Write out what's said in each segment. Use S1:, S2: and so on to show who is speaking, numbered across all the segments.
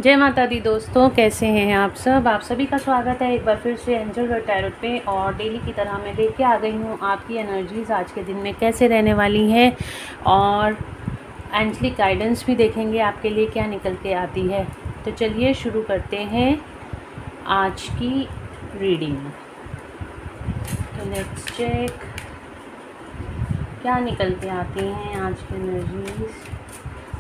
S1: जय माता दी दोस्तों, कैसे हैं आप सब। आप सभी का स्वागत है एक बार फिर से एंजल वर्ड टैरोट पे। और डेली की तरह मैं लेके आ गई हूँ आपकी एनर्जीज़ आज के दिन में कैसे रहने वाली हैं, और एंजलिक गाइडेंस भी देखेंगे आपके लिए क्या निकल के आती है। तो चलिए शुरू करते हैं आज की रीडिंग। तो लेट्स चेक क्या निकल के आती हैं आज की एनर्जीज़।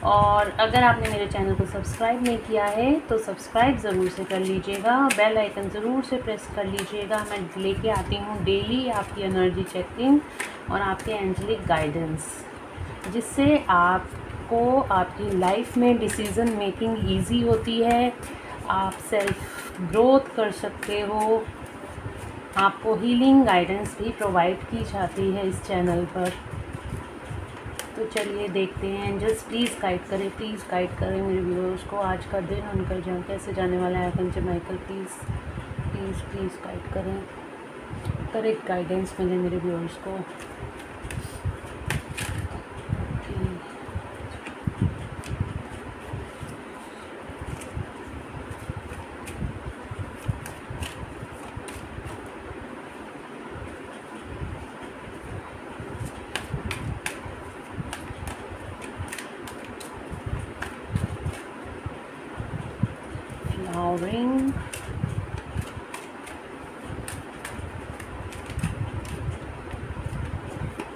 S1: और अगर आपने मेरे चैनल को सब्सक्राइब नहीं किया है तो सब्सक्राइब ज़रूर से कर लीजिएगा, बेल आइकन ज़रूर से प्रेस कर लीजिएगा। मैं लेके आती हूँ डेली आपकी एनर्जी चेकिंग और आपके एंजलिक गाइडेंस, जिससे आपको आपकी लाइफ में डिसीज़न मेकिंग इजी होती है, आप सेल्फ ग्रोथ कर सकते हो, आपको हीलिंग गाइडेंस भी प्रोवाइड की जाती है इस चैनल पर। तो चलिए देखते हैं। जस्ट प्लीज़ गाइड करें मेरे व्यूअर्स को। आज का दिन उनका जहाँ कैसे जाने वाला है। अर्कैंजल माइकल प्लीज़ गाइड करें, करेक्ट गाइडेंस मिले मेरे व्यूअर्स को। Flowering,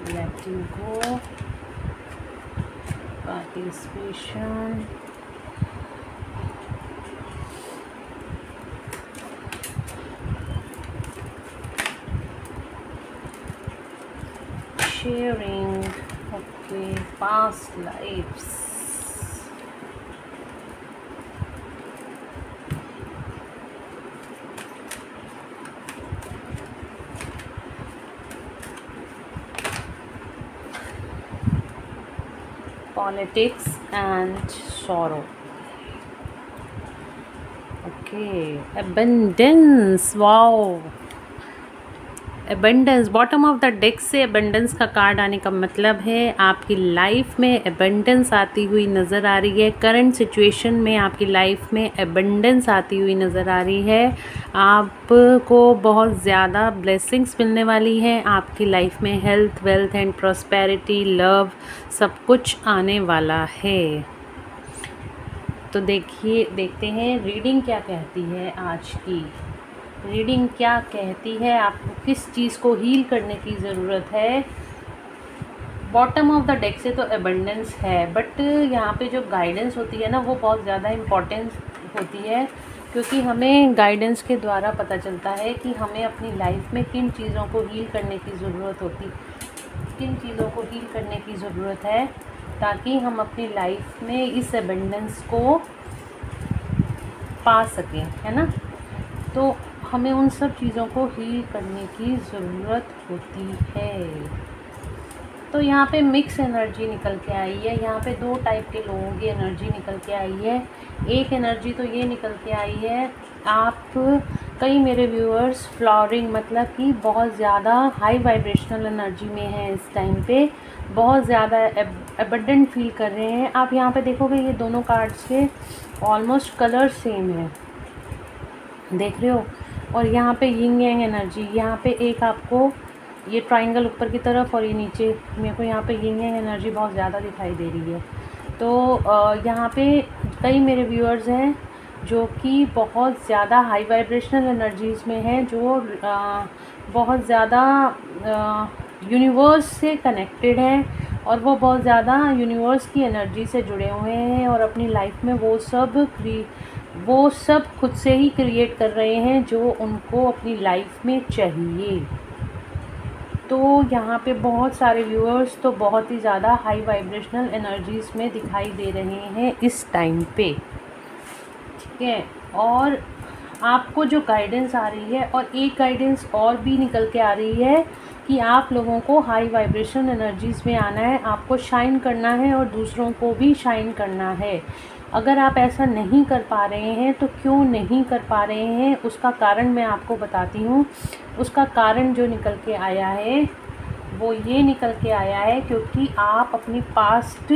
S1: letting go, participation, sharing, okay, past lives, politics and sorrow. Okay, abundance, wow, abundance. Bottom of the deck से एबंडेंस का कार्ड आने का मतलब है आपकी लाइफ में एबंडेंस आती हुई नज़र आ रही है। करंट सिचुएशन में आपकी लाइफ में एबंडेंस आती हुई नज़र आ रही है। आपको बहुत ज़्यादा ब्लेसिंग्स मिलने वाली हैं आपकी लाइफ में। Health, wealth and prosperity, love, सब कुछ आने वाला है। तो देखते हैं रीडिंग क्या कहती है। आज की रीडिंग क्या कहती है, आपको किस चीज़ को हील करने की ज़रूरत है। बॉटम ऑफ द डेक से तो एबंडेंस है, बट यहाँ पे जो गाइडेंस होती है ना, वो बहुत ज़्यादा इम्पोर्टेंट होती है, क्योंकि हमें गाइडेंस के द्वारा पता चलता है कि हमें अपनी लाइफ में किन चीज़ों को हील करने की ज़रूरत है, ताकि हम अपनी लाइफ में इस एबंडेंस को पा सकें, है ना। तो हमें उन सब चीज़ों को हील करने की ज़रूरत होती है। तो यहाँ पे मिक्स एनर्जी निकल के आई है। यहाँ पे दो टाइप के लोगों की एनर्जी निकल के आई है। एक एनर्जी तो ये निकल के आई है, आप कई मेरे व्यूअर्स फ्लॉवरिंग मतलब कि बहुत ज़्यादा हाई वाइब्रेशनल एनर्जी में हैं इस टाइम पे, बहुत ज़्यादा एबंडेंट फील कर रहे हैं। आप यहाँ पे देखोगे ये दोनों कार्ड्स के ऑलमोस्ट कलर सेम है, देख रहे हो। और यहाँ पे यिंग यांग एनर्जी, यहाँ पे एक आपको ये ट्रायंगल ऊपर की तरफ और ये नीचे, मेरे को यहाँ पे यिंग यांग एनर्जी बहुत ज़्यादा दिखाई दे रही है। तो यहाँ पे कई मेरे व्यूअर्स हैं जो कि बहुत ज़्यादा हाई वाइब्रेशनल एनर्जीज़ में हैं, जो बहुत ज़्यादा यूनिवर्स से कनेक्टेड हैं, और वो बहुत ज़्यादा यूनिवर्स की एनर्जी से जुड़े हुए हैं, और अपनी लाइफ में वो सब खुद से ही क्रिएट कर रहे हैं जो उनको अपनी लाइफ में चाहिए। तो यहाँ पे बहुत सारे व्यूअर्स तो बहुत ही ज़्यादा हाई वाइब्रेशनल एनर्जीज़ में दिखाई दे रहे हैं इस टाइम पे, ठीक है। और आपको जो गाइडेंस आ रही है, और एक गाइडेंस और भी निकल के आ रही है कि आप लोगों को हाई वाइब्रेशन एनर्जीज़ में आना है, आपको शाइन करना है और दूसरों को भी शाइन करना है। अगर आप ऐसा नहीं कर पा रहे हैं तो क्यों नहीं कर पा रहे हैं, उसका कारण मैं आपको बताती हूँ। उसका कारण जो निकल के आया है वो ये निकल के आया है क्योंकि आप अपनी पास्ट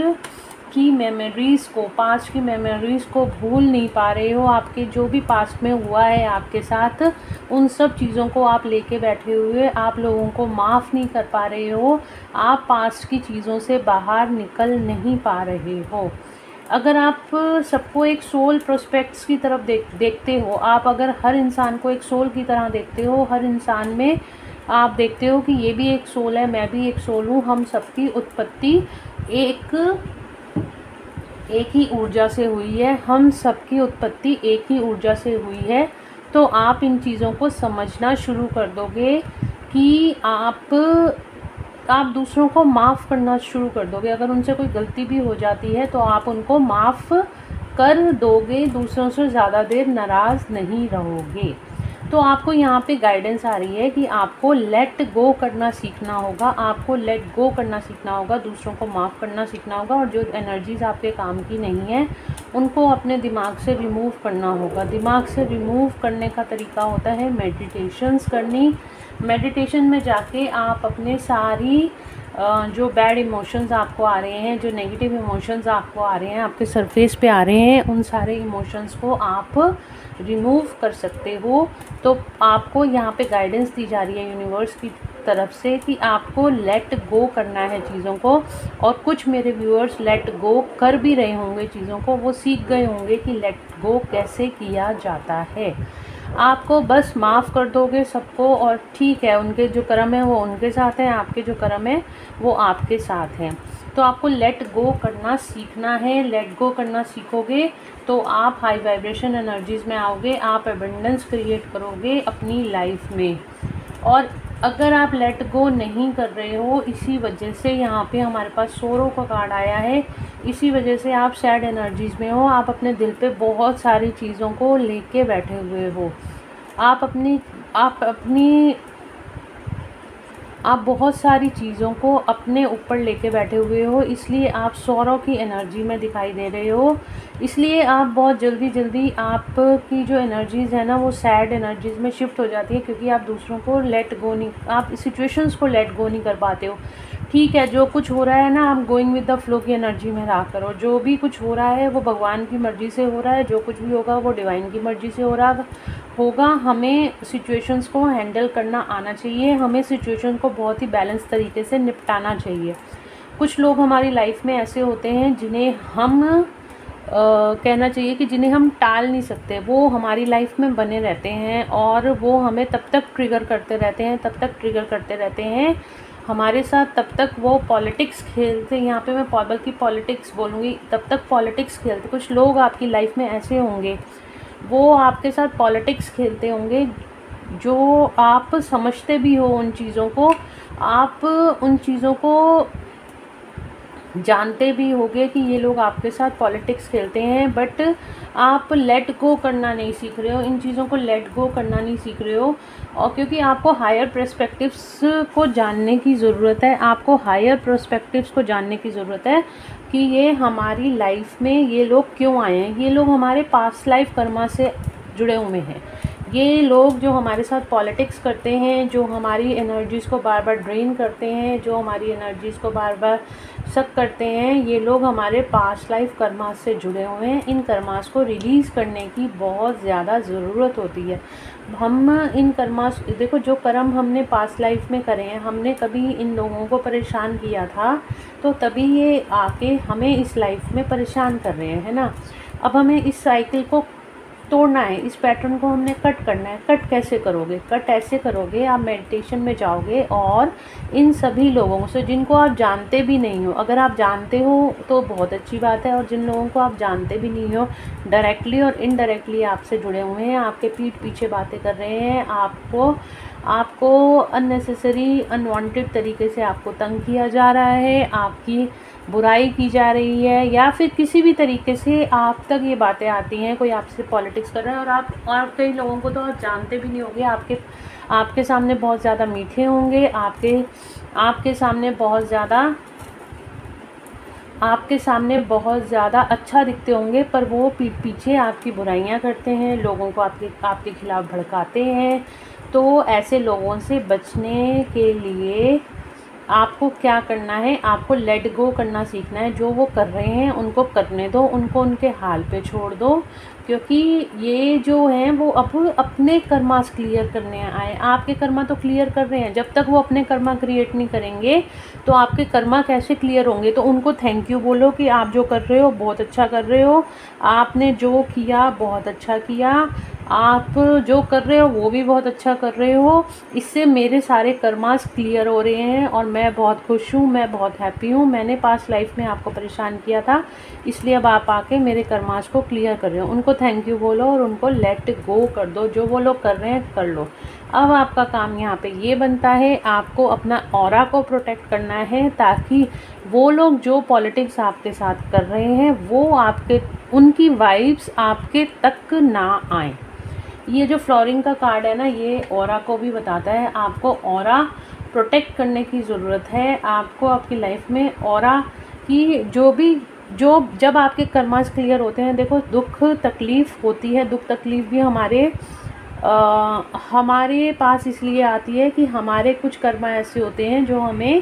S1: की मेमोरीज़ को, पास्ट की मेमोरीज़ को भूल नहीं पा रहे हो। आपके जो भी पास्ट में हुआ है आपके साथ, उन सब चीज़ों को आप लेके बैठे हुए, आप लोगों को माफ़ नहीं कर पा रहे हो। आप पास्ट की चीज़ों से बाहर निकल नहीं पा रहे हो। अगर आप सबको एक सोल प्रोस्पेक्ट्स की तरफ देखते हो, आप अगर हर इंसान को एक सोल की तरह देखते हो, हर इंसान में आप देखते हो कि ये भी एक सोल है, मैं भी एक सोल हूँ, हम सबकी उत्पत्ति एक ही ऊर्जा से हुई है, हम सबकी उत्पत्ति एक ही ऊर्जा से हुई है। तो आप इन चीज़ों को समझना शुरू कर दोगे कि आप दूसरों को माफ़ करना शुरू कर दोगे। अगर उनसे कोई गलती भी हो जाती है तो आप उनको माफ़ कर दोगे, दूसरों से ज़्यादा देर नाराज़ नहीं रहोगे। तो आपको यहाँ पे गाइडेंस आ रही है कि आपको लेट गो करना सीखना होगा, आपको लेट गो करना सीखना होगा, दूसरों को माफ़ करना सीखना होगा, और जो एनर्जीज़ आपके काम की नहीं है उनको अपने दिमाग से रिमूव करना होगा। दिमाग से रिमूव करने का तरीका होता है मेडिटेशंस करनी। मेडिटेशन में जाके आप अपने सारी जो बैड इमोशंस आपको आ रहे हैं, जो नेगेटिव इमोशंस आपको आ रहे हैं, आपके सरफेस पे आ रहे हैं, उन सारे इमोशंस को आप रिमूव कर सकते हो। तो आपको यहाँ पे गाइडेंस दी जा रही है यूनिवर्स की तरफ से कि आपको लेट गो करना है चीज़ों को। और कुछ मेरे व्यूअर्स लेट गो कर भी रहे होंगे चीज़ों को, वो सीख गए होंगे कि लेट गो कैसे किया जाता है। आपको बस माफ़ कर दोगे सबको, और ठीक है, उनके जो कर्म है वो उनके साथ हैं, आपके जो कर्म है वो आपके साथ हैं। तो आपको लेट गो करना सीखना है। लेट गो करना सीखोगे तो आप हाई वाइब्रेशन एनर्जीज़ में आओगे, आप एबंडेंस क्रिएट करोगे अपनी लाइफ में। और अगर आप लेट गो नहीं कर रहे हो, इसी वजह से यहाँ पे हमारे पास सोरो का कार्ड आया है, इसी वजह से आप सैड एनर्जीज़ में हो। आप अपने दिल पे बहुत सारी चीज़ों को लेके बैठे हुए हो, आप बहुत सारी चीज़ों को अपने ऊपर लेके बैठे हुए हो, इसलिए आप सौरों की एनर्जी में दिखाई दे रहे हो। इसलिए आप बहुत जल्दी आपकी जो एनर्जीज़ है ना वो सैड एनर्जीज़ में शिफ्ट हो जाती है, क्योंकि आप दूसरों को लेट गो नहीं, आप सिचुएशंस को लेट गो नहीं कर पाते हो। ठीक है, जो कुछ हो रहा है ना, आप गोइंग विद द फ्लो की एनर्जी में रहा करो। जो भी कुछ हो रहा है वो भगवान की मर्ज़ी से हो रहा है, जो कुछ भी होगा वो डिवाइन की मर्ज़ी से हो रहा होगा। हमें सिचुएशंस को हैंडल करना आना चाहिए, हमें सिचुएशन को बहुत ही बैलेंस तरीके से निपटाना चाहिए। कुछ लोग हमारी लाइफ में ऐसे होते हैं जिन्हें हम कहना चाहिए कि जिन्हें हम टाल नहीं सकते, वो हमारी लाइफ में बने रहते हैं और वो हमें तब तक ट्रिगर करते रहते हैं हमारे साथ, तब तक वो पॉलिटिक्स खेलते, यहाँ पे मैं बल्कि पॉलिटिक्स बोलूँगी, तब तक पॉलिटिक्स खेलते। कुछ लोग आपकी लाइफ में ऐसे होंगे, वो आपके साथ पॉलिटिक्स खेलते होंगे, जो आप समझते भी हो उन चीज़ों को, आप उन चीज़ों को जानते भी होगे कि ये लोग आपके साथ पॉलिटिक्स खेलते हैं, बट आप लेट गो करना नहीं सीख रहे हो, इन चीज़ों को लेट गो करना नहीं सीख रहे हो। और क्योंकि आपको हायर पर्सपेक्टिव्स को जानने की ज़रूरत है, आपको हायर पर्सपेक्टिव्स को जानने की ज़रूरत है कि ये हमारी लाइफ में ये लोग क्यों आए हैं। ये लोग हमारे पास्ट लाइफ कर्मा से जुड़े हुए हैं। ये लोग जो हमारे साथ पॉलिटिक्स करते हैं, जो हमारी एनर्जीज़ को बार बार ड्रेन करते हैं, जो हमारी एनर्जीज़ को बार बार शक करते हैं, ये लोग हमारे पास्ट लाइफ कर्मास से जुड़े हुए हैं। इन कर्मास को रिलीज़ करने की बहुत ज़्यादा ज़रूरत होती है। हम इन कर्मास, देखो जो कर्म हमने पास्ट लाइफ में करे हैं, हमने कभी इन लोगों को परेशान किया था, तो तभी ये आके हमें इस लाइफ में परेशान कर रहे हैं, है ना। अब हमें इस साइकिल को तोड़ना है, इस पैटर्न को हमने कट करना है। कट कैसे करोगे? कट ऐसे करोगे, आप मेडिटेशन में जाओगे और इन सभी लोगों से, जिनको आप जानते भी नहीं हो, अगर आप जानते हो तो बहुत अच्छी बात है, और जिन लोगों को आप जानते भी नहीं हो, डायरेक्टली और इनडायरेक्टली आपसे जुड़े हुए हैं, आपके पीठ पीछे बातें कर रहे हैं, आपको अननेसेसरी अनवांटेड तरीके से आपको तंग किया जा रहा है, आपकी बुराई की जा रही है, या फिर किसी भी तरीके से आप तक ये बातें आती हैं, कोई आपसे पॉलिटिक्स कर रहा है, और कई लोगों को तो आप जानते भी नहीं होंगे, आपके सामने बहुत ज़्यादा मीठे होंगे, आपके सामने बहुत ज़्यादा अच्छा दिखते होंगे, पर वो पीठ पीछे आपकी बुराइयां करते हैं, लोगों को आपके खिलाफ भड़काते हैं। तो ऐसे लोगों से बचने के लिए आपको क्या करना है, आपको लेट गो करना सीखना है। जो वो कर रहे हैं उनको करने दो, उनको उनके हाल पे छोड़ दो, क्योंकि ये जो हैं वो अब अपने कर्मास क्लियर करने आए। आपके कर्मा तो क्लियर कर रहे हैं, जब तक वो अपने कर्मा क्रिएट नहीं करेंगे तो आपके कर्मा कैसे क्लियर होंगे। तो उनको थैंक यू बोलो कि आप जो कर रहे हो बहुत अच्छा कर रहे हो, आपने जो किया बहुत अच्छा किया, आप जो कर रहे हो वो भी बहुत अच्छा कर रहे हो। इससे मेरे सारे कर्मास क्लियर हो रहे हैं और मैं बहुत खुश हूँ, मैं बहुत हैप्पी हूँ। मैंने पास्ट लाइफ में आपको परेशान किया था, इसलिए अब आप आके मेरे कर्मास को क्लियर कर रहे हो। उनको थैंक यू बोलो और उनको लेट गो कर दो। जो वो लोग कर रहे हैं कर लो। अब आपका काम यहाँ पे ये बनता है, आपको अपना ऑरा को प्रोटेक्ट करना है, ताकि वो लोग जो पॉलिटिक्स आपके साथ कर रहे हैं वो आपके, उनकी वाइब्स आपके तक ना आए। ये जो फ्लोरिंग का कार्ड है ना, ये ऑरा को भी बताता है। आपको ऑरा प्रोटेक्ट करने की ज़रूरत है। आपको आपकी लाइफ में ऑरा की जब आपके कर्मास क्लियर होते हैं, देखो दुख तकलीफ़ होती है, दुख तकलीफ़ भी हमारे पास इसलिए आती है कि हमारे कुछ कर्मा ऐसे होते हैं जो हमें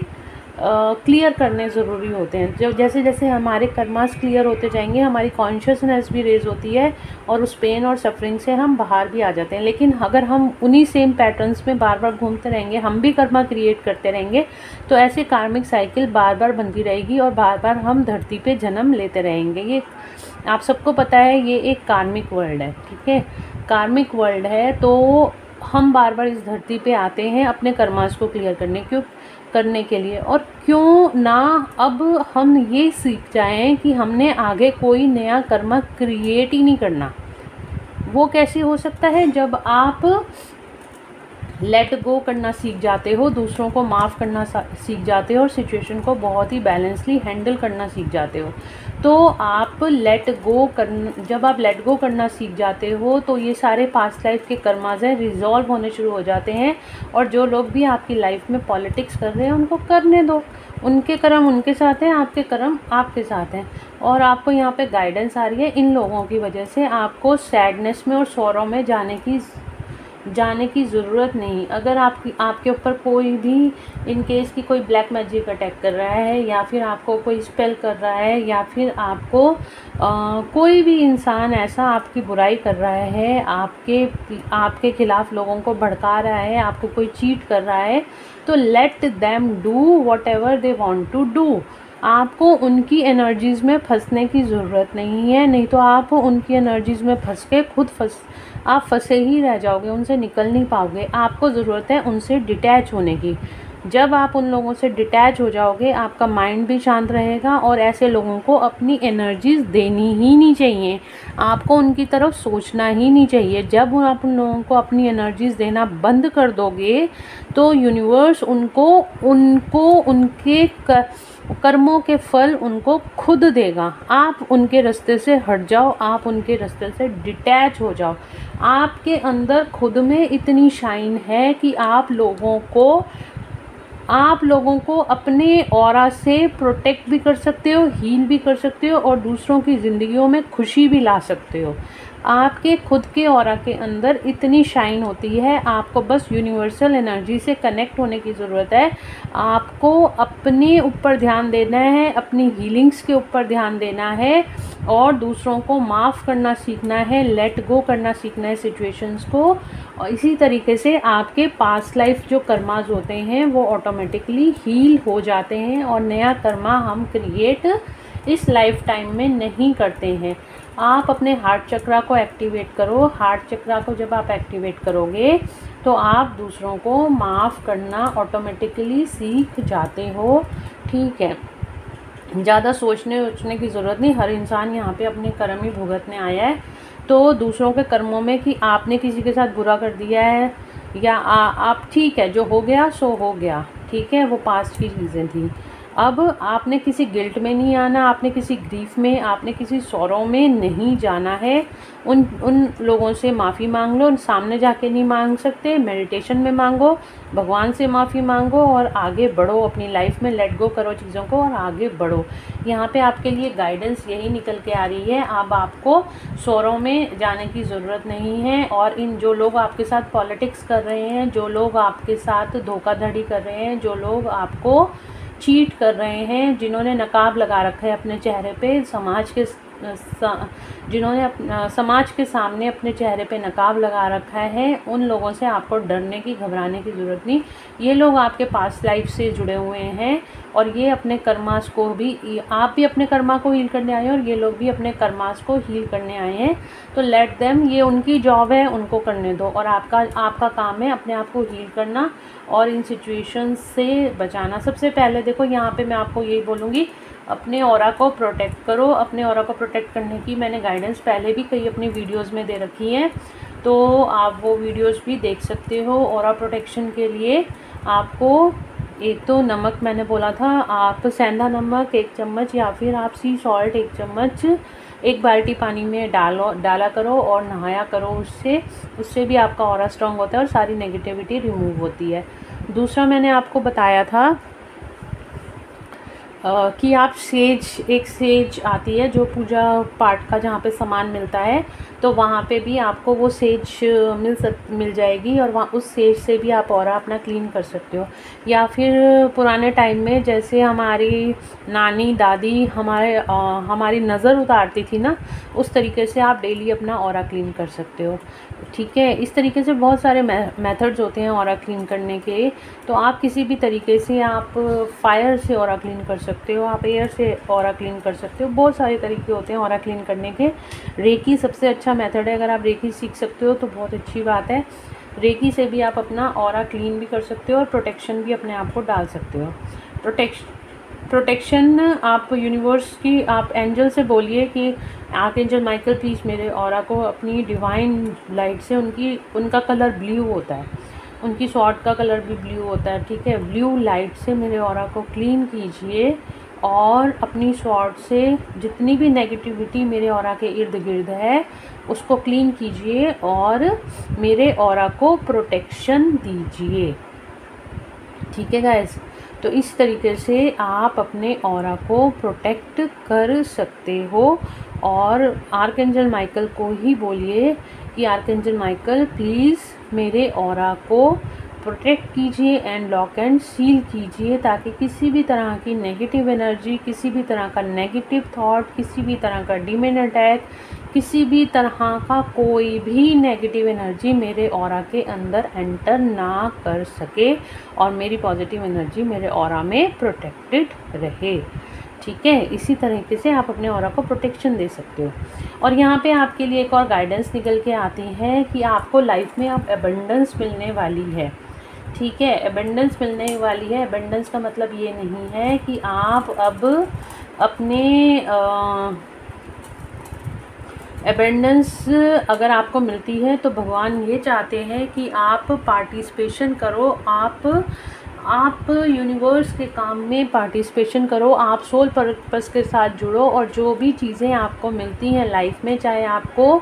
S1: क्लियर करने ज़रूरी होते हैं। जो जैसे जैसे हमारे कर्मास क्लियर होते जाएंगे, हमारी कॉन्शियसनेस भी रेज होती है और उस पेन और सफरिंग से हम बाहर भी आ जाते हैं। लेकिन अगर हम उन्हीं सेम पैटर्न्स में बार बार घूमते रहेंगे, हम भी कर्मा क्रिएट करते रहेंगे, तो ऐसे कार्मिक साइकिल बार बार बनती रहेगी और बार बार हम धरती पे जन्म लेते रहेंगे। ये आप सबको पता है, ये एक कार्मिक वर्ल्ड है, ठीक है, कार्मिक वर्ल्ड है। तो हम बार बार इस धरती पे आते हैं अपने कर्मास को क्लियर करने के लिए। और क्यों ना अब हम ये सीख जाएं कि हमने आगे कोई नया कर्म क्रिएट ही नहीं करना। वो कैसे हो सकता है? जब आप लेट गो करना सीख जाते हो, दूसरों को माफ़ करना सीख जाते हो और सिचुएशन को बहुत ही बैलेंसली हैंडल करना सीख जाते हो। तो आप जब आप लेट गो करना सीख जाते हो तो ये सारे पास्ट लाइफ के कर्माज हैं रिजॉल्व होने शुरू हो जाते हैं। और जो लोग भी आपकी लाइफ में पॉलिटिक्स कर रहे हैं उनको करने दो। उनके कर्म उनके साथ हैं, आपके कर्म आपके साथ हैं। और आपको यहाँ पे गाइडेंस आ रही है, इन लोगों की वजह से आपको सैडनेस में और सौरों में जाने की ज़रूरत नहीं। अगर आपके ऊपर कोई भी इन केस की कोई ब्लैक मैजिक अटैक कर रहा है, या फिर आपको कोई स्पेल कर रहा है, या फिर आपको कोई भी इंसान ऐसा आपकी बुराई कर रहा है, आपके खिलाफ़ लोगों को भड़का रहा है, आपको कोई चीट कर रहा है, तो let them do whatever they want to do. आपको उनकी एनर्जीज़ में फंसने की ज़रूरत नहीं है, नहीं तो आप उनकी एनर्जीज़ में फंस के आप फंसे ही रह जाओगे, उनसे निकल नहीं पाओगे। आपको ज़रूरत है उनसे डिटैच होने की। जब आप उन लोगों से डिटैच हो जाओगे, आपका माइंड भी शांत रहेगा और ऐसे लोगों को अपनी एनर्जीज़ देनी ही नहीं चाहिए। आपको उनकी तरफ सोचना ही नहीं चाहिए। जब आप उन लोगों को अपनी एनर्जीज़ देना बंद कर दोगे तो यूनिवर्स उनको उनके कर्मों के फल उनको खुद देगा। आप उनके रास्ते से हट जाओ, आप उनके रास्ते से डिटैच हो जाओ। आपके अंदर खुद में इतनी शाइन है कि आप लोगों को अपने ऑरा से प्रोटेक्ट भी कर सकते हो, हील भी कर सकते हो और दूसरों की ज़िंदगियों में खुशी भी ला सकते हो। आपके खुद के ऑरा के अंदर इतनी शाइन होती है। आपको बस यूनिवर्सल एनर्जी से कनेक्ट होने की ज़रूरत है। आपको अपने ऊपर ध्यान देना है, अपनी हीलिंग्स के ऊपर ध्यान देना है और दूसरों को माफ़ करना सीखना है, लेट गो करना सीखना है सिचुएशंस को। और इसी तरीके से आपके पास्ट लाइफ जो कर्माज होते हैं वो ऑटोमेटिकली हील हो जाते हैं और नया कर्मा हम क्रिएट इस लाइफ टाइम में नहीं करते हैं। आप अपने हार्ट चक्रा को एक्टिवेट करो। हार्ट चक्रा को जब आप एक्टिवेट करोगे तो आप दूसरों को माफ़ करना ऑटोमेटिकली सीख जाते हो, ठीक है। ज़्यादा सोचने की ज़रूरत नहीं। हर इंसान यहाँ पे अपने कर्म ही भुगतने आया है। तो दूसरों के कर्मों में कि आपने किसी के साथ बुरा कर दिया है या आप, ठीक है, जो हो गया सो हो गया, ठीक है, वो पास्ट की चीज़ें थी। अब आपने किसी गिल्ट में नहीं आना, आपने किसी ग्रीफ में, आपने किसी सौरों में नहीं जाना है। उन लोगों से माफ़ी मांग लो। सामने जाके नहीं मांग सकते, मेडिटेशन में मांगो, भगवान से माफ़ी मांगो और आगे बढ़ो अपनी लाइफ में। लेट गो करो चीज़ों को और आगे बढ़ो। यहाँ पे आपके लिए गाइडेंस यही निकल के आ रही है। अब आपको शोरों में जाने की ज़रूरत नहीं है। और इन जो लोग आपके साथ पॉलिटिक्स कर रहे हैं, जो लोग आपके साथ धोखाधड़ी कर रहे हैं, जो लोग आपको चीट कर रहे हैं, जिन्होंने नकाब लगा रखा है अपने चेहरे पे, जिन्होंने समाज के सामने अपने चेहरे पे नकाब लगा रखा है, उन लोगों से आपको डरने की, घबराने की ज़रूरत नहीं। ये लोग आपके पास्ट लाइफ से जुड़े हुए हैं और ये अपने कर्मास को भी, आप भी अपने कर्मा को हील करने आए हैं और ये लोग भी अपने कर्मास को हील करने आए हैं। तो लेट देम, ये उनकी जॉब है, उनको करने दो। और आपका काम है अपने आप को हील करना और इन सिचुएशंस से बचाना। सबसे पहले देखो, यहाँ पे मैं आपको यही बोलूँगी, अपने ऑरा को प्रोटेक्ट करो। अपने ऑरा को प्रोटेक्ट करने की मैंने गाइडेंस पहले भी कई अपनी वीडियोस में दे रखी हैं, तो आप वो वीडियोस भी देख सकते हो। ऑरा प्रोटेक्शन के लिए आपको एक तो नमक मैंने बोला था, आप सेंधा नमक 1 चम्मच या फिर आप सी सॉल्ट 1 चम्मच 1 बाल्टी पानी में डाला करो और नहाया करो। उससे भी आपका ऑरा स्ट्रॉन्ग होता है और सारी नेगेटिविटी रिमूव होती है। दूसरा मैंने आपको बताया था कि आप एक सेज आती है जो पूजा पाठ का जहाँ पे सामान मिलता है, तो वहाँ पे भी आपको वो सेज मिल जाएगी और वहाँ उस सेज से भी आप ऑरा अपना क्लीन कर सकते हो। या फिर पुराने टाइम में जैसे हमारी नानी दादी हमारी नज़र उतारती थी ना, उस तरीके से आप डेली अपना ऑरा क्लीन कर सकते हो। ठीक है, इस तरीके से बहुत सारे मेथड्स होते हैं ऑरा क्लीन करने के। तो आप किसी भी तरीके से, आप फायर से ऑरा क्लीन कर सकते हो, आप एयर से ऑरा क्लीन कर सकते हो। बहुत सारे तरीके होते हैं ऑरा क्लीन करने के। रेकी सबसे अच्छा मेथड है। अगर आप रेकी सीख सकते हो तो बहुत अच्छी बात है। रेकी से भी आप अपना ऑरा क्लीन भी कर सकते हो और प्रोटेक्शन भी अपने आप को डाल सकते हो। प्रोटेक्शन आप यूनिवर्स की, आप एंजल से बोलिए कि आर्कएंजल माइकल प्लीज़ मेरे ऑरा को अपनी डिवाइन लाइट से, उनका कलर ब्लू होता है, उनकी स्वॉर्ड का कलर भी ब्लू होता है, ठीक है, ब्लू लाइट से मेरे ऑरा को क्लीन कीजिए और अपनी स्वॉर्ड से जितनी भी नेगेटिविटी मेरे ऑरा के इर्द गिर्द है उसको क्लीन कीजिए और मेरे ऑरा को प्रोटेक्शन दीजिए। ठीक है गाइस, तो इस तरीके से आप अपने ऑरा को प्रोटेक्ट कर सकते हो। और आर्कएंजल माइकल को ही बोलिए कि आर्कएंजल माइकल प्लीज़ मेरे ऑरा को प्रोटेक्ट कीजिए एंड लॉक एंड सील कीजिए, ताकि किसी भी तरह की नेगेटिव एनर्जी, किसी भी तरह का नेगेटिव थॉट, किसी भी तरह का डीमन अटैक, किसी भी तरह का कोई भी नेगेटिव एनर्जी मेरे ऑरा के अंदर एंटर ना कर सके और मेरी पॉजिटिव एनर्जी मेरे ऑरा में प्रोटेक्टेड रहे। ठीक है, इसी तरीके से आप अपने ऑरा को प्रोटेक्शन दे सकते हो। और यहाँ पे आपके लिए एक और गाइडेंस निकल के आती है कि आपको लाइफ में अब एबंडेंस मिलने वाली है। ठीक है, एबंडेंस मिलने वाली है। एबंडेंस का मतलब ये नहीं है कि आप अब अपने एबंडेंस अगर आपको मिलती है तो भगवान ये चाहते हैं कि आप पार्टिसिपेशन करो, आप यूनिवर्स के काम में पार्टिसिपेशन करो, आप सोल पर्पस के साथ जुड़ो और जो भी चीज़ें आपको मिलती हैं लाइफ में, चाहे आपको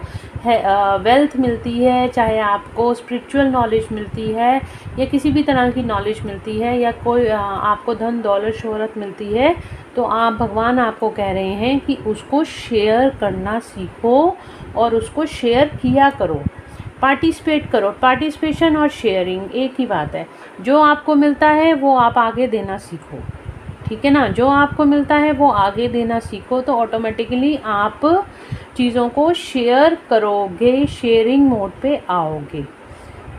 S1: वेल्थ मिलती है, चाहे आपको स्पिरिचुअल नॉलेज मिलती है या किसी भी तरह की नॉलेज मिलती है या कोई आपको धन दौलत शोहरत मिलती है, तो भगवान आपको कह रहे हैं कि उसको शेयर करना सीखो और उसको शेयर किया करो, पार्टिसिपेट करो। पार्टिसिपेशन और शेयरिंग एक ही बात है। जो आपको मिलता है वो आप आगे देना सीखो। ठीक है ना, जो आपको मिलता है वो आगे देना सीखो, तो ऑटोमेटिकली आप चीज़ों को शेयर करोगे, शेयरिंग मोड पे आओगे।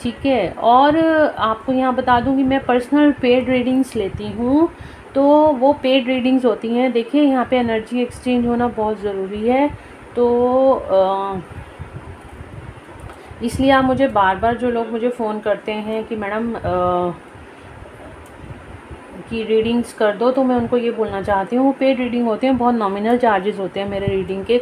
S1: ठीक है, और आपको यहाँ बता दूँ कि मैं पर्सनल पेड रीडिंग्स लेती हूँ, तो वो पेड रीडिंग्स होती हैं। देखिए, यहाँ पे एनर्जी एक्सचेंज होना बहुत ज़रूरी है, तो इसलिए आप मुझे बार बार, जो लोग मुझे फ़ोन करते हैं कि मैडम की रीडिंग्स कर दो, तो मैं उनको ये बोलना चाहती हूँ, वो पेड रीडिंग होते हैं, बहुत नॉमिनल चार्जेस होते हैं मेरे रीडिंग के,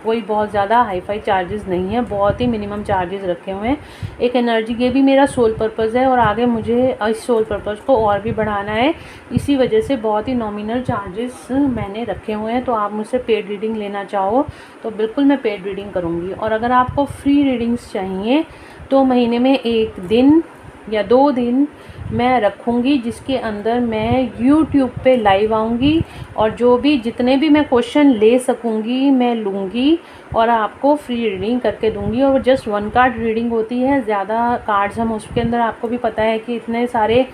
S1: कोई बहुत ज़्यादा हाई फाई चार्जेस नहीं है, बहुत ही मिनिमम चार्जेस रखे हुए हैं। एक एनर्जी ये भी मेरा सोल पर्पज़ है और आगे मुझे इस सोल पर्पज़ को और भी बढ़ाना है, इसी वजह से बहुत ही नॉमिनल चार्जेस मैंने रखे हुए हैं। तो आप मुझसे पेड रीडिंग लेना चाहो तो बिल्कुल मैं पेड रीडिंग करूँगी। और अगर आपको फ्री रीडिंग्स चाहिए तो महीने में 1 दिन या 2 दिन मैं रखूँगी, जिसके अंदर मैं YouTube पे लाइव आऊँगी और जो भी जितने भी मैं क्वेश्चन ले सकूँगी मैं लूँगी और आपको फ्री रीडिंग करके दूँगी। और जस्ट 1 कार्ड रीडिंग होती है, ज़्यादा कार्ड्स हम उसके अंदर, आपको भी पता है कि इतने सारे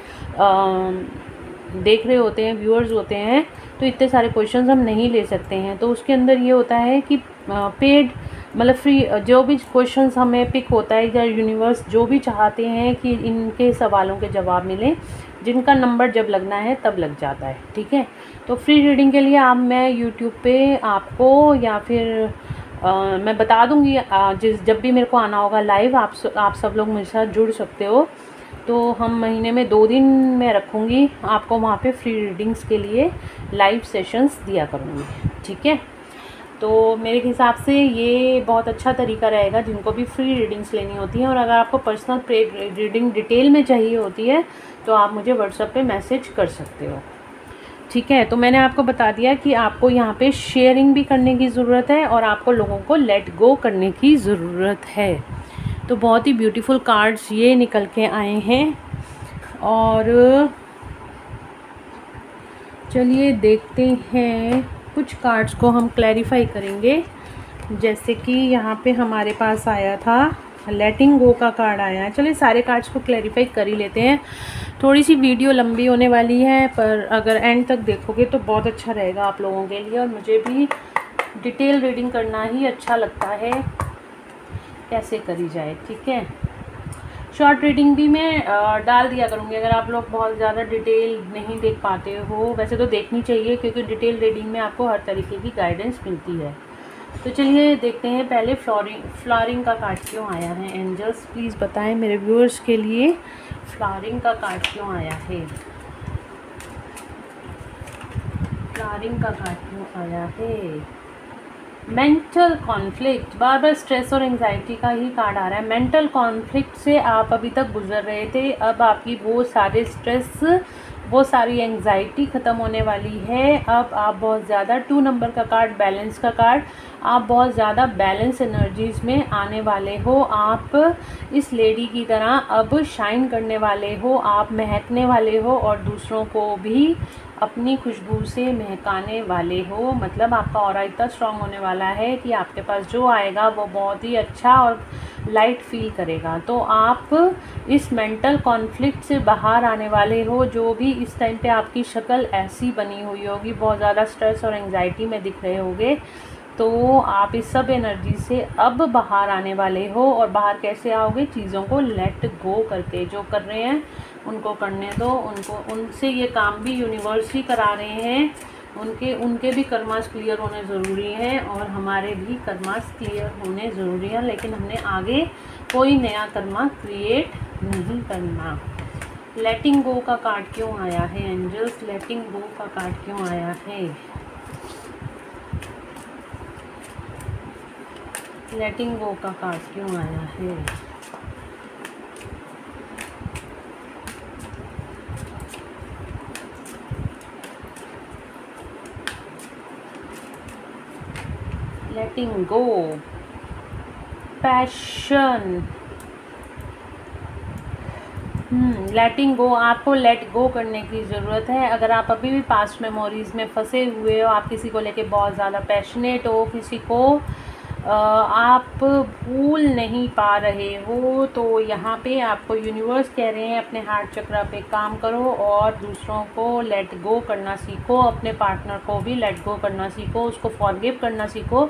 S1: देख रहे होते हैं, व्यूअर्स होते हैं, तो इतने सारे क्वेश्चंस हम नहीं ले सकते हैं। तो उसके अंदर ये होता है कि पेड मतलब फ्री जो भी क्वेश्चंस हमें पिक होता है या यूनिवर्स जो भी चाहते हैं कि इनके सवालों के जवाब मिले, जिनका नंबर जब लगना है तब लग जाता है, ठीक है। तो फ्री रीडिंग के लिए मैं यूट्यूब पे आपको या फिर मैं बता दूँगी, जब भी मेरे को आना होगा लाइव, आप सब लोग मेरे साथ जुड़ सकते हो। तो हम महीने में 2 दिन मैं रखूँगी आपको वहाँ पे फ्री रीडिंग्स के लिए लाइव सेशंस दिया करूँगी, ठीक है। तो मेरे हिसाब से ये बहुत अच्छा तरीका रहेगा जिनको भी फ्री रीडिंग्स लेनी होती हैं। और अगर आपको पर्सनल रीडिंग डिटेल में चाहिए होती है तो आप मुझे व्हाट्सएप पे मैसेज कर सकते हो, ठीक है। तो मैंने आपको बता दिया कि आपको यहाँ पे शेयरिंग भी करने की ज़रूरत है और आपको लोगों को लेट गो करने की ज़रूरत है। तो बहुत ही ब्यूटीफुल कार्ड्स ये निकल के आए हैं और चलिए देखते हैं, कुछ कार्ड्स को हम क्लैरिफाई करेंगे। जैसे कि यहाँ पे हमारे पास आया था लेटिंग गो का कार्ड आया है। चलिए सारे कार्ड्स को क्लैरिफाई कर ही लेते हैं। थोड़ी सी वीडियो लंबी होने वाली है पर अगर एंड तक देखोगे तो बहुत अच्छा रहेगा आप लोगों के लिए। और मुझे भी डिटेल रीडिंग करना ही अच्छा लगता है, कैसे करी जाए, ठीक है। शॉर्ट रीडिंग भी मैं डाल दिया करूँगी अगर आप लोग बहुत ज़्यादा डिटेल नहीं देख पाते हो। वैसे तो देखनी चाहिए क्योंकि डिटेल रीडिंग में आपको हर तरीके की गाइडेंस मिलती है। तो चलिए देखते हैं पहले फ्लावरिंग का कार्ड क्यों आया है। एंजल्स प्लीज़ बताएं मेरे व्यूअर्स के लिए फ्लावरिंग का कार्ड क्यों आया है, फ्लावरिंग का कार्ड क्यों आया है। मेंटल कॉन्फ्लिक्ट, बार बार स्ट्रेस और एंजाइटी का ही कार्ड आ रहा है। मेंटल कॉन्फ्लिक्ट से आप अभी तक गुजर रहे थे, अब आपकी वो सारे स्ट्रेस, वो सारी एंजाइटी ख़त्म होने वाली है। अब आप बहुत ज़्यादा 2 नंबर का कार्ड, बैलेंस का कार्ड, आप बहुत ज़्यादा बैलेंस एनर्जीज़ में आने वाले हो। आप इस लेडी की तरह अब शाइन करने वाले हो, आप महकने वाले हो और दूसरों को भी अपनी खुशबू से महकाने वाले हो। मतलब आपका ऑरा इतना स्ट्रॉन्ग होने वाला है कि आपके पास जो आएगा वो बहुत ही अच्छा और लाइट फील करेगा। तो आप इस मेंटल कॉन्फ्लिक्ट से बाहर आने वाले हो। जो भी इस टाइम पे आपकी शक्ल ऐसी बनी हुई होगी, बहुत ज़्यादा स्ट्रेस और एंजाइटी में दिख रहे होगे, तो आप इस सब एनर्जी से अब बाहर आने वाले हो। और बाहर कैसे आओगे, चीज़ों को लेट गो करके। जो कर रहे हैं उनको करने दो, उनसे ये काम भी यूनिवर्स ही करा रहे हैं। उनके भी कर्मास क्लियर होने ज़रूरी है और हमारे भी कर्मास क्लियर होने ज़रूरी है, लेकिन हमने आगे कोई नया कर्मा क्रिएट नहीं करना। लेटिंग गो का कार्ड क्यों आया है एंजल्स, लेटिंग गो का कार्ड क्यों आया है, लेटिंग गो का कार्ड क्यों आया है। लेटिंग गो, पैशन, लेटिंग गो, आपको लेट गो करने की ज़रूरत है। अगर आप अभी भी पास्ट मेमोरीज़ में फंसे हुए हो, आप किसी को लेके बहुत ज़्यादा पैशनेट हो, किसी को आप भूल नहीं पा रहे हो, तो यहाँ पे आपको यूनिवर्स कह रहे हैं अपने हार्ट चक्रा पे काम करो और दूसरों को लेट गो करना सीखो। अपने पार्टनर को भी लेट गो करना सीखो, उसको फॉरगिव करना सीखो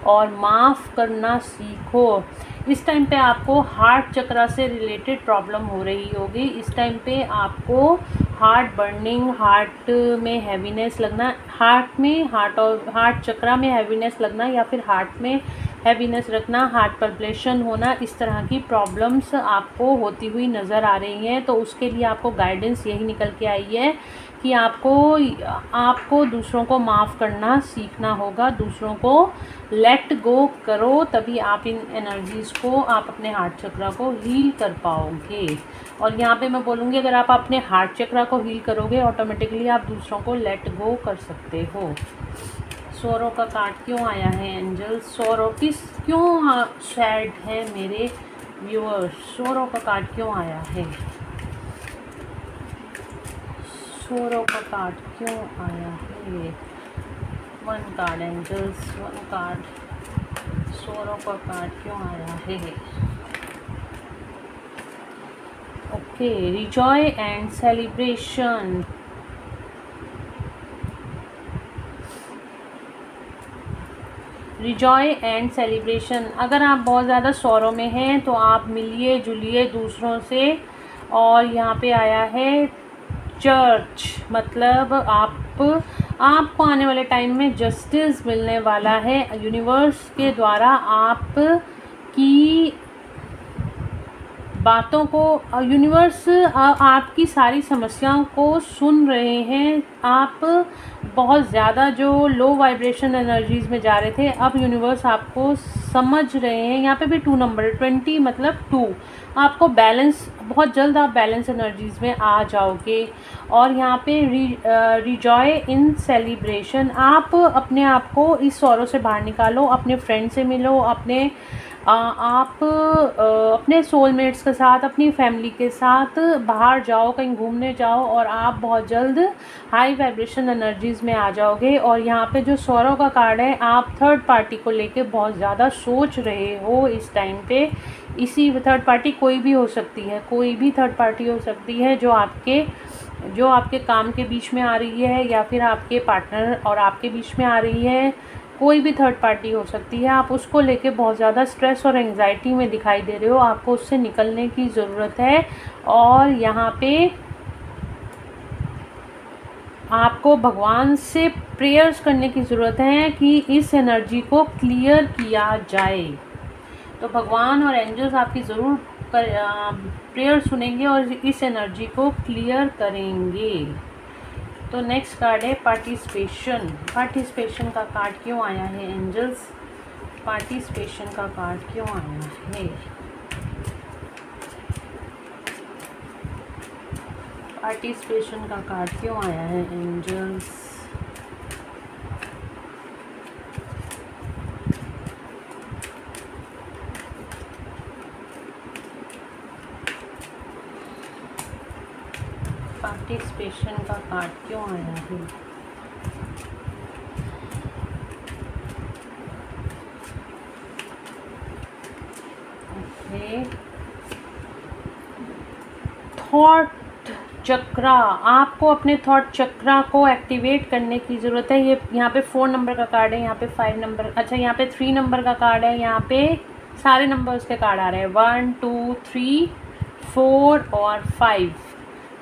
S1: और माफ़ करना सीखो। इस टाइम पे आपको हार्ट चक्रा से रिलेटेड प्रॉब्लम हो रही होगी। इस टाइम पे आपको हार्ट बर्निंग, हार्ट में हैवीनेस लगना, हार्ट चक्रा में हैवीनेस लगना या फिर हार्ट में हैवीनेस रखना, हार्ट पल्पेशन होना, इस तरह की प्रॉब्लम्स आपको होती हुई नज़र आ रही हैं। तो उसके लिए आपको गाइडेंस यही निकल के आई है कि आपको दूसरों को माफ़ करना सीखना होगा, दूसरों को लेट गो करो, तभी आप इन एनर्जीज़ को, आप अपने हार्ट चक्रा को हील कर पाओगे। और यहाँ पे मैं बोलूँगी, अगर आप अपने हार्ट चक्रा को हील करोगे, ऑटोमेटिकली आप दूसरों को लेट गो कर सकते हो। सोरो का कार्ड क्यों आया है एंजल? सोरो क्यों सैड है मेरे व्यूअर्स? सोरो का कार्ड क्यों आया है? सोरो का कार्ड क्यों आया है? One card angels, one card. Sorrow का कार्ड क्यों आया है? Okay, rejoice and celebration. Rejoice and celebration. अगर आप बहुत ज़्यादा सौरों में हैं तो आप मिलिए जुलिए दूसरों से। और यहाँ पे आया है चर्च, मतलब आपको आने वाले टाइम में जस्टिस मिलने वाला है। यूनिवर्स के द्वारा आपकी बातों को, यूनिवर्स आपकी सारी समस्याओं को सुन रहे हैं। आप बहुत ज़्यादा जो लो वाइब्रेशन एनर्जीज़ में जा रहे थे, अब यूनिवर्स आपको समझ रहे हैं। यहाँ पे भी 2 नंबर 20 मतलब 2, आपको बैलेंस, बहुत जल्द आप बैलेंस एनर्जीज़ में आ जाओगे। और यहाँ पे रिजॉय इन सेलिब्रेशन, आप अपने आप को इस सौरों से बाहर निकालो, अपने फ्रेंड से मिलो, अपने सोलमेट्स के साथ, अपनी फैमिली के साथ बाहर जाओ, कहीं घूमने जाओ, और आप बहुत जल्द हाई वाइब्रेशन एनर्जीज़ में आ जाओगे। और यहाँ पे जो सौरों का कार्ड है, आप थर्ड पार्टी को लेके बहुत ज़्यादा सोच रहे हो इस टाइम पे। इसी थर्ड पार्टी कोई भी हो सकती है, कोई भी थर्ड पार्टी हो सकती है जो आपके काम के बीच में आ रही है, या फिर आपके पार्टनर और आपके बीच में आ रही है। कोई भी थर्ड पार्टी हो सकती है। आप उसको लेके बहुत ज़्यादा स्ट्रेस और एंग्जाइटी में दिखाई दे रहे हो, आपको उससे निकलने की ज़रूरत है। और यहाँ पे आपको भगवान से प्रेयर्स करने की ज़रूरत है कि इस एनर्जी को क्लियर किया जाए। तो भगवान और एंजल्स आपकी ज़रूर प्रेयर सुनेंगे और इस एनर्जी को क्लियर करेंगे। तो नेक्स्ट कार्ड है पार्टिसिपेशन। पार्टिसिपेशन का कार्ड क्यों आया है एंजल्स? पार्टिसिपेशन का कार्ड क्यों आया है? पार्टिसिपेशन का कार्ड क्यों आया है एंजल्स? पार्टिसिपेशन का कार्ड क्यों आया है? ओके, थॉट चक्रा, आपको अपने थॉट चक्रा को एक्टिवेट करने की ज़रूरत है। ये यहाँ पे 4 नंबर का कार्ड है, यहाँ पे 5 नंबर, अच्छा यहाँ पे 3 नंबर का कार्ड है, यहाँ पे सारे नंबर्स के कार्ड आ रहे हैं 1 2 3 4 और 5।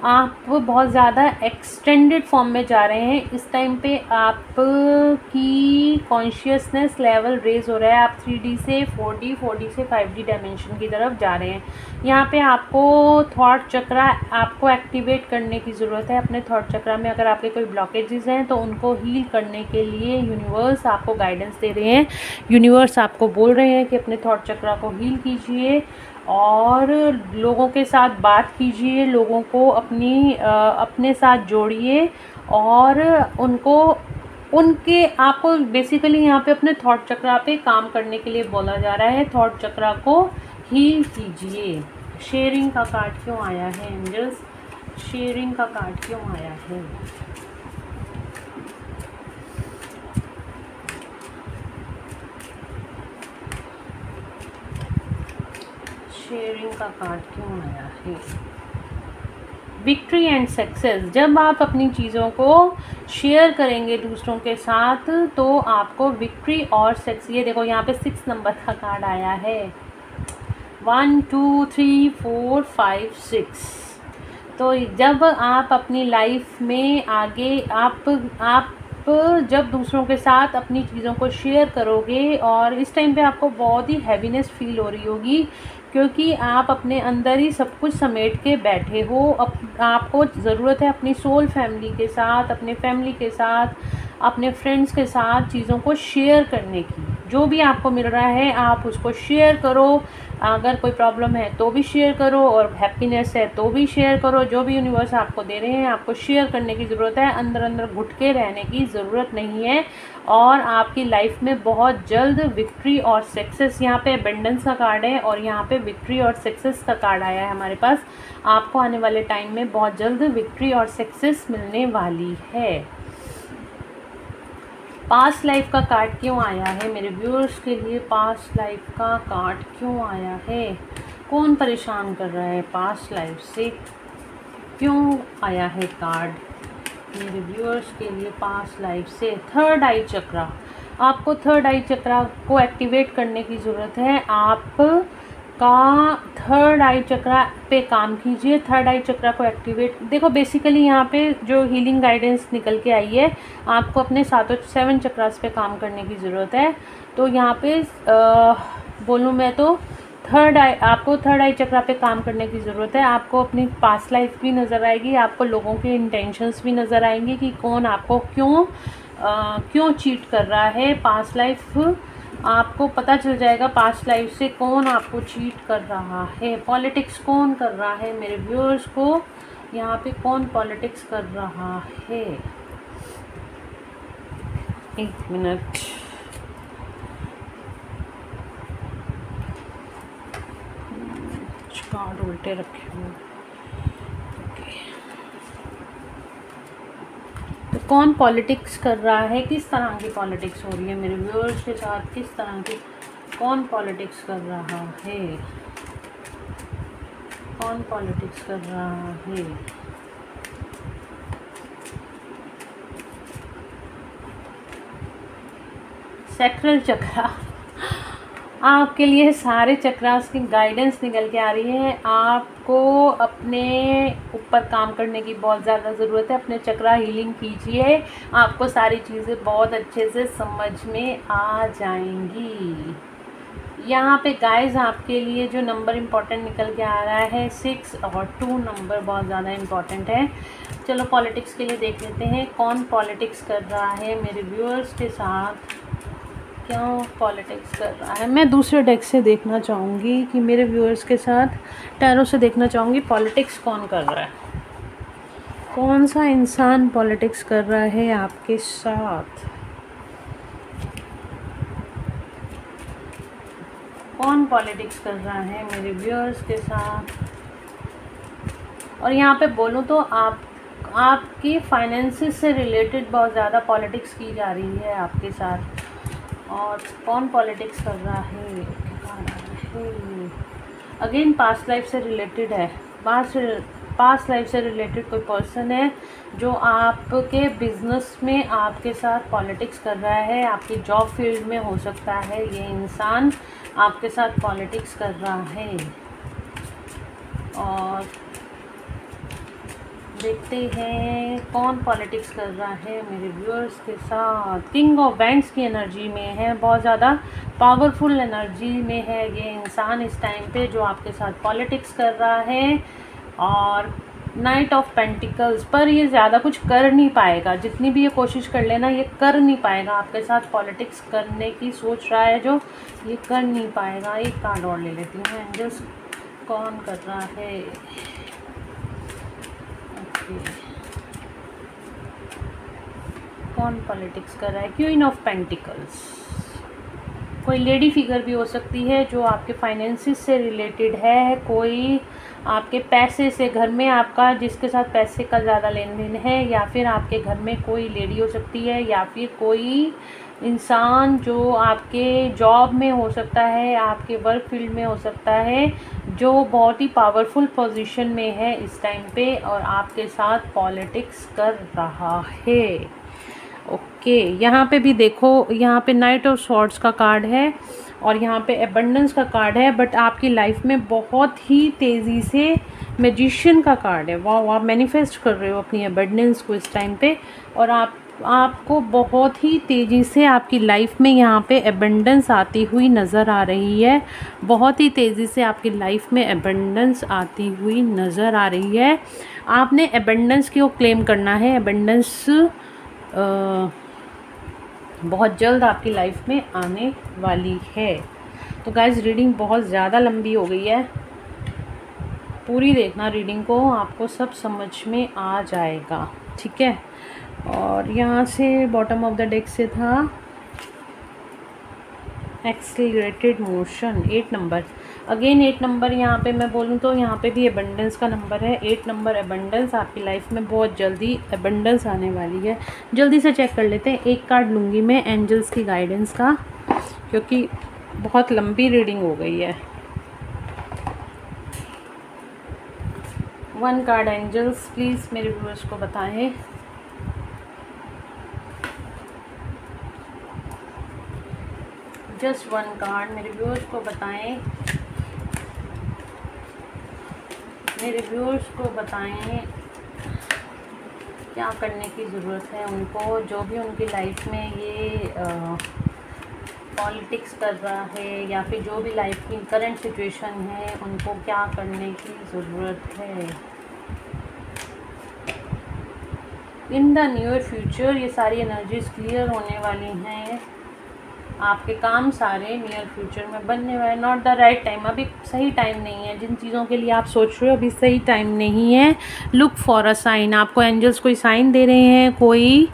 S1: आप बहुत ज़्यादा एक्सटेंडेड फॉर्म में जा रहे हैं। इस टाइम पे आपकी कॉन्शियसनेस लेवल रेज हो रहा है। आप 3D से 4D, 4D से 5D डायमेंशन की तरफ जा रहे हैं। यहाँ पे आपको थॉट चक्रा आपको एक्टिवेट करने की ज़रूरत है। अपने थॉट चक्रा में अगर आपके कोई ब्लॉकेजेस हैं तो उनको हील करने के लिए यूनिवर्स आपको गाइडेंस दे रहे हैं। यूनिवर्स आपको बोल रहे हैं कि अपने थॉट चक्रा को हील कीजिए और लोगों के साथ बात कीजिए, लोगों को अपने साथ जोड़िए और आपको बेसिकली यहाँ पे अपने थॉट चक्रा पे काम करने के लिए बोला जा रहा है। थॉट चक्रा को हील कीजिए। शेयरिंग का कार्ड क्यों आया है एंजल्स? शेयरिंग का कार्ड क्यों आया है? शेयरिंग का कार्ड क्यों आया है? Victory and success. जब आप अपनी चीज़ों को शेयर करेंगे दूसरों के साथ तो आपको विक्ट्री और सक्सेस, ये देखो यहाँ पे 6 नंबर का कार्ड आया है 1 2 3 4 5 6। तो जब आप अपनी लाइफ में आगे आप जब दूसरों के साथ अपनी चीज़ों को शेयर करोगे और इस टाइम पे आपको बहुत ही हैवीनेस फील हो रही होगी, क्योंकि आप अपने अंदर ही सब कुछ समेट के बैठे हो। आपको ज़रूरत है अपनी सोल फैमिली के साथ, अपने फैमिली के साथ, अपने फ्रेंड्स के साथ चीज़ों को शेयर करने की। जो भी आपको मिल रहा है आप उसको शेयर करो। अगर कोई प्रॉब्लम है तो भी शेयर करो, और हैप्पीनेस है तो भी शेयर करो। जो भी यूनिवर्स आपको दे रहे हैं आपको शेयर करने की ज़रूरत है, अंदर अंदर घुट के रहने की ज़रूरत नहीं है। और आपकी लाइफ में बहुत जल्द विक्ट्री और सक्सेस, यहाँ पे अबंडेंस का कार्ड है और यहाँ पे विक्ट्री और सक्सेस का कार्ड आया है हमारे पास। आपको आने वाले टाइम में बहुत जल्द विक्ट्री और सक्सेस मिलने वाली है। पास्ट लाइफ का कार्ड क्यों आया है मेरे व्यूअर्स के लिए? पास्ट लाइफ का कार्ड क्यों आया है? कौन परेशान कर रहा है पास्ट लाइफ से? क्यों आया है कार्ड मेरे व्यूअर्स के लिए पास्ट लाइफ से? थर्ड आई चक्रा। आपको थर्ड आई चक्रा को एक्टिवेट करने की ज़रूरत है। आप का थर्ड आई चक्रा पे काम कीजिए। थर्ड आई चक्रा को एक्टिवेट, देखो बेसिकली यहाँ पे जो हीलिंग गाइडेंस निकल के आई है, आपको अपने 7 चक्रास पे काम करने की ज़रूरत है। तो यहाँ पे बोलूँ मैं तो आपको थर्ड आई चक्रा पे काम करने की ज़रूरत है। आपको अपनी पास्ट लाइफ भी नज़र आएगी, आपको लोगों के इंटेंशंस भी नज़र आएंगे कि कौन आपको क्यों चीट कर रहा है। पास्ट लाइफ आपको पता चल जाएगा, पास्ट लाइफ से कौन आपको चीट कर रहा है। पॉलिटिक्स कौन कर रहा है मेरे व्यूअर्स को? यहाँ पे कौन पॉलिटिक्स कर रहा है? एक मिनट, कार्ड उल्टे रखे हुए। तो कौन पॉलिटिक्स कर रहा है? किस तरह की पॉलिटिक्स हो रही है मेरे व्यूअर्स के साथ? किस तरह की, कौन पॉलिटिक्स कर रहा है? कौन पॉलिटिक्स कर रहा है? सैक्रल चक्रा। आपके लिए सारे चक्रास की गाइडेंस निकल के आ रही है। आपको अपने ऊपर काम करने की बहुत ज़्यादा ज़रूरत है। अपने चक्रा हीलिंग कीजिए, आपको सारी चीज़ें बहुत अच्छे से समझ में आ जाएंगी। यहाँ पे गाइस आपके लिए जो नंबर इम्पोर्टेंट निकल के आ रहा है 6 और 2 नंबर बहुत ज़्यादा इम्पोर्टेंट है। चलो पॉलिटिक्स के लिए देख लेते हैं कौन पॉलिटिक्स कर रहा है मेरे व्यूअर्स के साथ। क्यों पॉलिटिक्स कर रहा है? मैं दूसरे डेक से देखना चाहूँगी कि मेरे व्यूअर्स के साथ, टैरो से देखना चाहूँगी पॉलिटिक्स कौन कर रहा है। कौन सा इंसान पॉलिटिक्स कर रहा है आपके साथ? कौन पॉलिटिक्स कर रहा है मेरे व्यूअर्स के साथ? और यहाँ पे बोलूँ तो आपकी फाइनेंसेस से रिलेटेड बहुत ज़्यादा पॉलिटिक्स की जा रही है आपके साथ। और कौन पॉलिटिक्स कर रहा है? अगेन पास्ट लाइफ से रिलेटेड है। पास्ट लाइफ से रिलेटेड कोई पर्सन है जो आपके बिजनेस में आपके साथ पॉलिटिक्स कर रहा है। आपकी जॉब फील्ड में हो सकता है ये इंसान आपके साथ पॉलिटिक्स कर रहा है। और देखते हैं कौन पॉलिटिक्स कर रहा है मेरे व्यूअर्स के साथ। किंग ऑफ वैंड्स की एनर्जी में है, बहुत ज़्यादा पावरफुल एनर्जी में है ये इंसान इस टाइम पे जो आपके साथ पॉलिटिक्स कर रहा है। और नाइट ऑफ पेंटिकल्स पर ये ज़्यादा कुछ कर नहीं पाएगा, जितनी भी ये कोशिश कर लेना ये कर नहीं पाएगा। आपके साथ पॉलिटिक्स करने की सोच रहा है जो, ये कर नहीं पाएगा। एक कार्ड और ले लेती हूँ एंजल्स, कौन कर रहा है? कौन पॉलिटिक्स कर रहा है? Queen of pentacles. कोई लेडी फिगर भी हो सकती है जो आपके फाइनेंसिस से रिलेटेड है। कोई आपके पैसे से, घर में आपका जिसके साथ पैसे का ज़्यादा लेन देन है, या फिर आपके घर में कोई लेडी हो सकती है, या फिर कोई इंसान जो आपके जॉब में हो सकता है, आपके वर्क फील्ड में हो सकता है, जो बहुत ही पावरफुल पोजीशन में है इस टाइम पे और आपके साथ पॉलिटिक्स कर रहा है। ओके, यहाँ पे भी देखो, यहाँ पे नाइट ऑफ स्वॉर्ड्स का कार्ड है और यहाँ पे एबंडेंस का कार्ड है। बट आपकी लाइफ में बहुत ही तेज़ी से मैजिशियन का कार्ड है। वाह, आप मैनिफेस्ट कर रहे हो अपनी एबंडेंस को इस टाइम पे। और आप आपको बहुत ही तेज़ी से आपकी लाइफ में यहाँ पे एबंडेंस आती हुई नज़र आ रही है। बहुत ही तेज़ी से आपकी लाइफ में एबंडेंस आती हुई नज़र आ रही है। आपने एबंडेंस को क्लेम करना है। एबंडेंस बहुत जल्द आपकी लाइफ में आने वाली है। तो गाइस रीडिंग बहुत ज़्यादा लंबी हो गई है, पूरी देखना रीडिंग को, आपको सब समझ में आ जाएगा, ठीक है। और यहाँ से बॉटम ऑफ द डेक से था accelerated motion, 8 number. Again 8 number, यहाँ पे मैं बोलूँ तो यहाँ पे भी एबंडेंस का नंबर है। 8 नंबर एबंडेंस, आपकी लाइफ में बहुत जल्दी एबंडेंस आने वाली है। जल्दी से चेक कर लेते हैं। एक कार्ड लूँगी मैं एंजल्स की गाइडेंस का, क्योंकि बहुत लंबी रीडिंग हो गई है। 1 कार्ड एंजल्स प्लीज़ मेरे व्यूअर्स को बताएं। जस्ट 1 कार्ड मेरे व्यूअर्स को बताएं। मेरे व्यूअर्स को बताएं क्या करने की ज़रूरत है उनको, जो भी उनकी लाइफ में ये पॉलिटिक्स कर रहा है या फिर जो भी लाइफ की करंट सिचुएशन है, उनको क्या करने की ज़रूरत है इन द नियर फ्यूचर। ये सारी एनर्जीज क्लियर होने वाली हैं। आपके काम सारे नियर फ्यूचर में बनने वाले। नॉट द राइट टाइम, अभी सही टाइम नहीं है। जिन चीज़ों के लिए आप सोच रहे हो अभी सही टाइम नहीं है। लुक फॉर अ साइन, आपको एंजल्स कोई साइन दे रहे हैं। कोई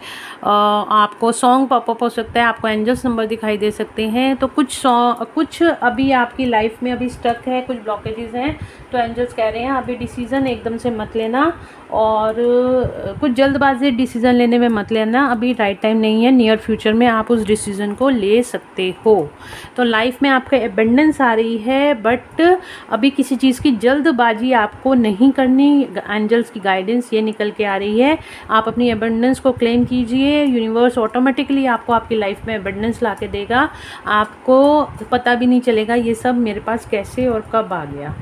S1: आपको सॉन्ग पॉपअप हो सकता है, आपको एंजल्स नंबर दिखाई दे सकते हैं। तो कुछ अभी आपकी लाइफ में अभी स्टक है, कुछ ब्लॉकेजेस हैं। तो एंजल्स कह रहे हैं अभी डिसीज़न एकदम से मत लेना, और कुछ जल्दबाजी डिसीज़न लेने में मत लेना। अभी राइट टाइम नहीं है। नियर फ्यूचर में आप उस डिसीज़न को ले सकते हो। तो लाइफ में आपका एबंडेंस आ रही है, बट अभी किसी चीज़ की जल्दबाजी आपको नहीं करनी। एंजल्स की गाइडेंस ये निकल के आ रही है। आप अपनी एबंडेंस को क्लेम कीजिए। यूनिवर्स ऑटोमेटिकली आपको आपकी लाइफ में एबंडेंस ला के देगा। आपको पता भी नहीं चलेगा ये सब मेरे पास कैसे और कब आ गया।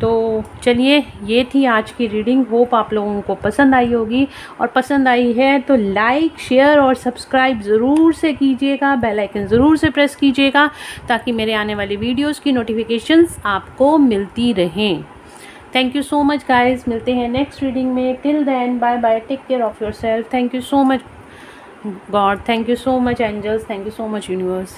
S1: तो चलिए, ये थी आज की रीडिंग। होप आप लोगों को पसंद आई होगी, और पसंद आई है तो लाइक, शेयर और सब्सक्राइब ज़रूर से कीजिएगा। बेल आइकन ज़रूर से प्रेस कीजिएगा, ताकि मेरे आने वाली वीडियोस की नोटिफिकेशंस आपको मिलती रहें। Thank you so much guys, मिलते हैं नेक्स्ट रीडिंग में। Till then bye bye, take care of yourself. Thank you so much God, thank you so much angels, thank you so much universe.